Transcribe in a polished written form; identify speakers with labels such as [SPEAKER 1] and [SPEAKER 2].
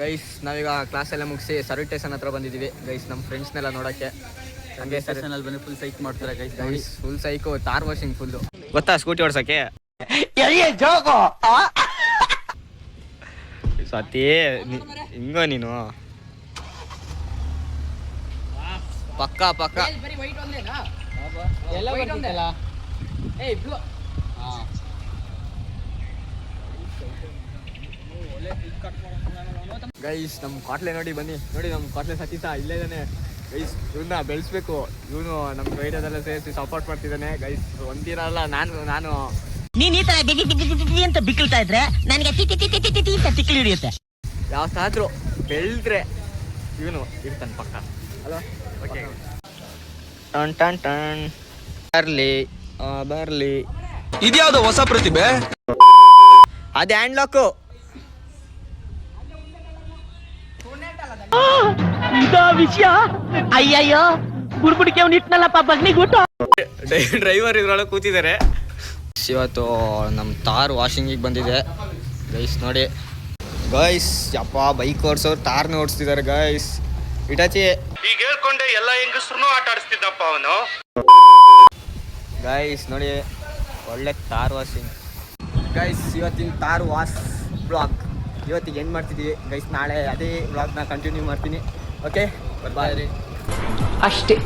[SPEAKER 1] Guys ನಾವೀಗ ಕ್ಲಾಸೆಲ್ಲ ಮುಗಿಸಿ service station ಹತ್ರ ಬಂದಿದ್ದೀವಿ ಗೈಸ್. ನಮ್ಮ ಫ್ರೆಂಡ್ಸ್ನೆಲ್ಲ ನೋಡೋಕ್ಕೆ ಹಂಗೆ ಸ್ಟೇಷನಲ್ಲಿ ಬಂದು ಫುಲ್ ಸೈಕ್ ಮಾಡ್ತಾರೆ ಗೈಸ್. ಫುಲ್ ಸೈಕು, ತಾರ್ ವಾಷಿಂಗ್ ಫುಲ್ಲು. ಗೊತ್ತಾ ಸ್ಕೂಟಿ ಓಡ್ಸೋಕ್ಕೆ? ಸತಿ ಹಿಂಗೋ ನೀನು ಪಕ್ಕ ಪಕ್ಕ ಗೈಸ್. ನಮ್ಮ ಕಾಟ್ಲೆ ನೋಡಿ ಬನ್ನಿ, ನೋಡಿ ನಮ್ಮ ಕಾಟ್ಲೆ ಸತೀಶ ಇಲ್ಲೇ ಇದ್ದಾನೆ ಗೈಸ್. ಇವನ್ನ ಬೆಳೆಸ್ಬೇಕು, ಇವನು ನಮ್ಮ ರೈಡದೆಲ್ಲ ಸೇರಿಸಿ ಸಪೋರ್ಟ್ ಮಾಡ್ತಿದ್ದಾನೆ ಗೈಸ್. ಒಂದಿರಲ್ಲ ನಾನು
[SPEAKER 2] ನೀನ್ ಈ ತರ ಅಂತ ಬಿಕ್ಕಳ್ತಾ ಇದ್ರೆ ನನಗೆ ತಿಕ್ಕಿ ಹಿಡಿಯುತ್ತೆ.
[SPEAKER 1] ಯಾವ ಸಾದ್ರು ಬೆಳೆದ್ರೆ ಇವನು ಇರ್ತಾನೆ ಪಕ್ಕ ಅಲ್ವಾ? ಓಕೆ ಟನ್ ಟನ್ ಟನ್ ಬರ್ಲಿ
[SPEAKER 3] ಇದ್ಯಾವ್ದು ಹೊಸ ಪ್ರತಿಭೆ?
[SPEAKER 1] ಅದೇ ಹ್ಯಾಂಡ್ ಲಾಕು.
[SPEAKER 2] ವಿಷಯ ಅಯ್ಯಯ್ಯೋ ಬುಡ್ಬುಡಿಕೆ ಅವ್ನು ಇಟ್ನಲ್ಲಪ್ಪ ಬಗ್ನಿಗುಟ್ಟು.
[SPEAKER 1] ಡ್ರೈವರ್ ಇದ್ರೊಳಗೆ ಕೂತಿದ್ದಾರೆ. ಇವತ್ತು ನಮ್ಮ ತಾರ್ ವಾಷಿಂಗಿಗೆ ಬಂದಿದೆ ಗೈಸ್. ನೋಡಿ ಗೈಸ್, ಯಪ್ಪ ಬೈಕ್ ಓಡಿಸೋರು ತಾರ್ನ ಓಡಿಸ್ತಿದ್ದಾರೆ ಗೈಸ್. ಇಟಾಚಿ
[SPEAKER 3] ಈಗ ಹೇಳ್ಕೊಂಡೆ ಎಲ್ಲ ಹೆಂಗಸ್ರು ಆಟ ಆಡಿಸ್ತಿದ್ದಪ್ಪ ಅವನು.
[SPEAKER 1] ಗೈಸ್ ನೋಡಿ ಒಳ್ಳೆ ತಾರ್ ವಾಷಿಂಗ್ ಗೈಸ್. ಇವತ್ತಿನ ತಾರ್ ವಾಶ್ ಬ್ಲಾಗ್ ಇವತ್ತಿಗೆ ಏನು ಮಾಡ್ತಿದ್ದೀವಿ ಗೈಸ್. ನಾಳೆ ಅದೇ ಬ್ಲಾಗ್ನ ಕಂಟಿನ್ಯೂ ಮಾಡ್ತೀನಿ. Okay bye.
[SPEAKER 2] ಅಷ್ಟೇ.